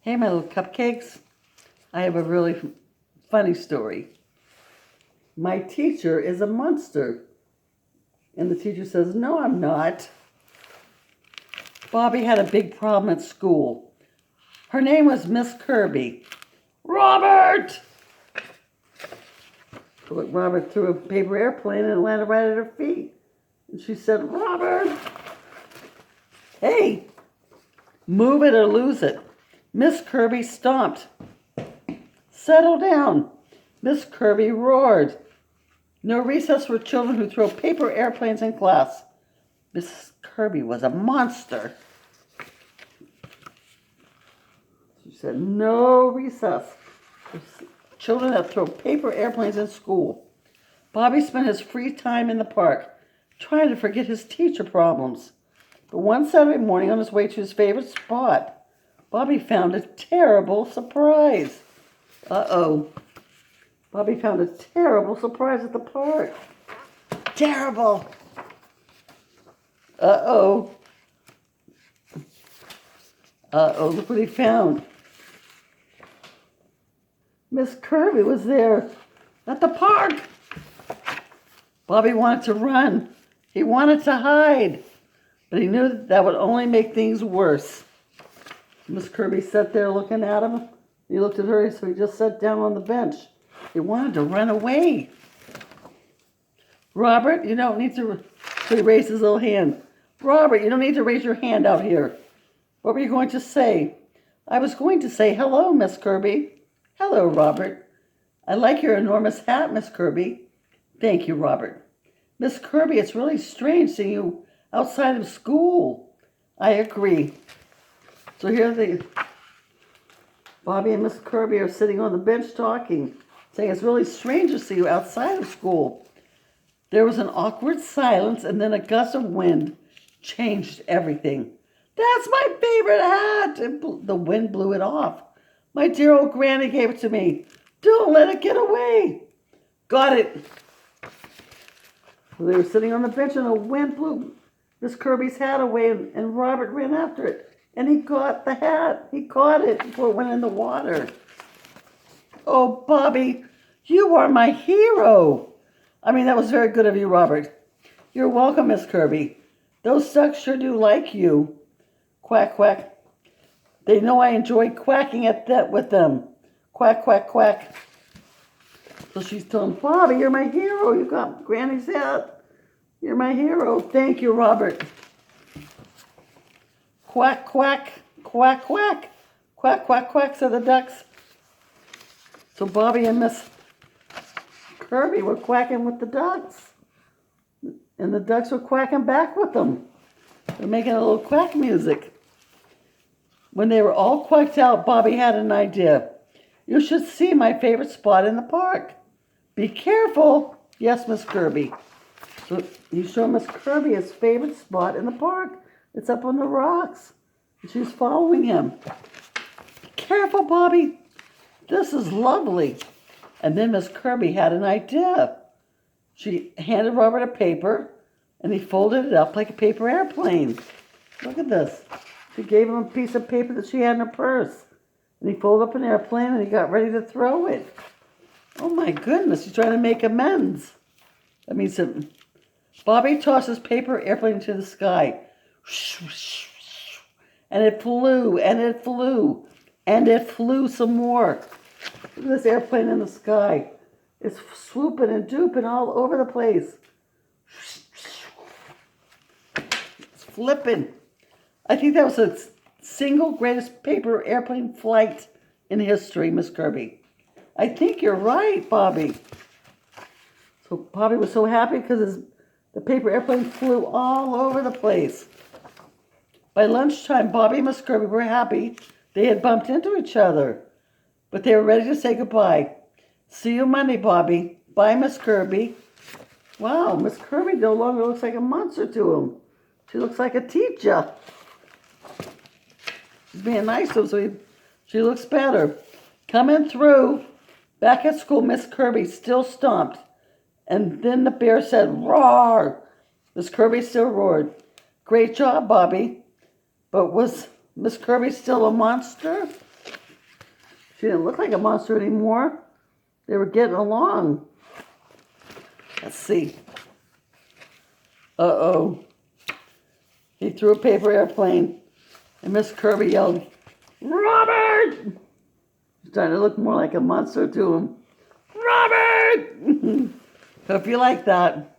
Hey, my little cupcakes. I have a really funny story. My teacher is a monster. And the teacher says, no, I'm not. Bobby had a big problem at school. Her name was Miss Kirby. Robert! But Robert threw a paper airplane and it landed right at her feet. And she said, Robert! Hey, move it or lose it. Miss Kirby stomped. Settle down. Miss Kirby roared. No recess for children who throw paper airplanes in class. Miss Kirby was a monster. She said, no recess for children that throw paper airplanes in school. Bobby spent his free time in the park trying to forget his teacher problems. But one Saturday morning on his way to his favorite spot, Bobby found a terrible surprise. Uh-oh. Bobby found a terrible surprise at the park. Terrible. Uh-oh. Uh-oh, look what he found. Miss Kirby was there at the park. Bobby wanted to run. He wanted to hide. But he knew that would only make things worse. Miss Kirby sat there looking at him. He looked at her, so he just sat down on the bench. He wanted to run away. Robert, you don't need to... So he raised his little hand. Robert, you don't need to raise your hand out here. What were you going to say? I was going to say, hello, Miss Kirby. Hello, Robert. I like your enormous hat, Miss Kirby. Thank you, Robert. Miss Kirby, it's really strange seeing you outside of school. I agree. So here Bobby and Miss Kirby are sitting on the bench talking, saying it's really strange to see you outside of school. There was an awkward silence, and then a gust of wind changed everything. That's my favorite hat! And the wind blew it off. My dear old granny gave it to me. Don't let it get away. Got it. Well, they were sitting on the bench, and the wind blew Miss Kirby's hat away, and Robert ran after it. And he got the hat. He caught it before it went in the water. Oh, Bobby, you are my hero. I mean, that was very good of you, Robert. You're welcome, Miss Kirby. Those ducks sure do like you. Quack, quack. They know I enjoy quacking with them. Quack, quack, quack. So she's telling Bobby, you're my hero. You got Granny's hat. You're my hero. Thank you, Robert. Quack, quack, quack, quack. Quack, quack, quack, said the ducks. So Bobby and Miss Kirby were quacking with the ducks. And the ducks were quacking back with them. They're making a little quack music. When they were all quacked out, Bobby had an idea. You should see my favorite spot in the park. Be careful. Yes, Miss Kirby. So he showed Miss Kirby his favorite spot in the park. It's up on the rocks. And she's following him. Be careful, Bobby. This is lovely. And then Miss Kirby had an idea. She handed Robert a paper, and he folded it up like a paper airplane. Look at this. She gave him a piece of paper that she had in her purse. And he folded up an airplane, and he got ready to throw it. Oh, my goodness. He's trying to make amends. That means that Bobby tossed his paper airplane into the sky. And it flew, and it flew, and it flew some more. Look at this airplane in the sky. It's swooping and dooping all over the place. It's flipping. I think that was the single greatest paper airplane flight in history, Miss Kirby. I think you're right, Bobby. So Bobby was so happy because the paper airplane flew all over the place. By lunchtime, Bobby and Miss Kirby were happy they had bumped into each other. But they were ready to say goodbye. See you Monday, Bobby. Bye, Miss Kirby. Wow, Miss Kirby no longer looks like a monster to him. She looks like a teacher. She's being nice to him, so she looks better. Coming through. Back at school, Miss Kirby still stomped. And then the bear said, roar. Miss Kirby still roared. Great job, Bobby. But was Miss Kirby still a monster? She didn't look like a monster anymore. They were getting along. Let's see. Uh-oh. He threw a paper airplane, and Miss Kirby yelled, Robert! She's starting to look more like a monster to him. Robert! Hope you like that.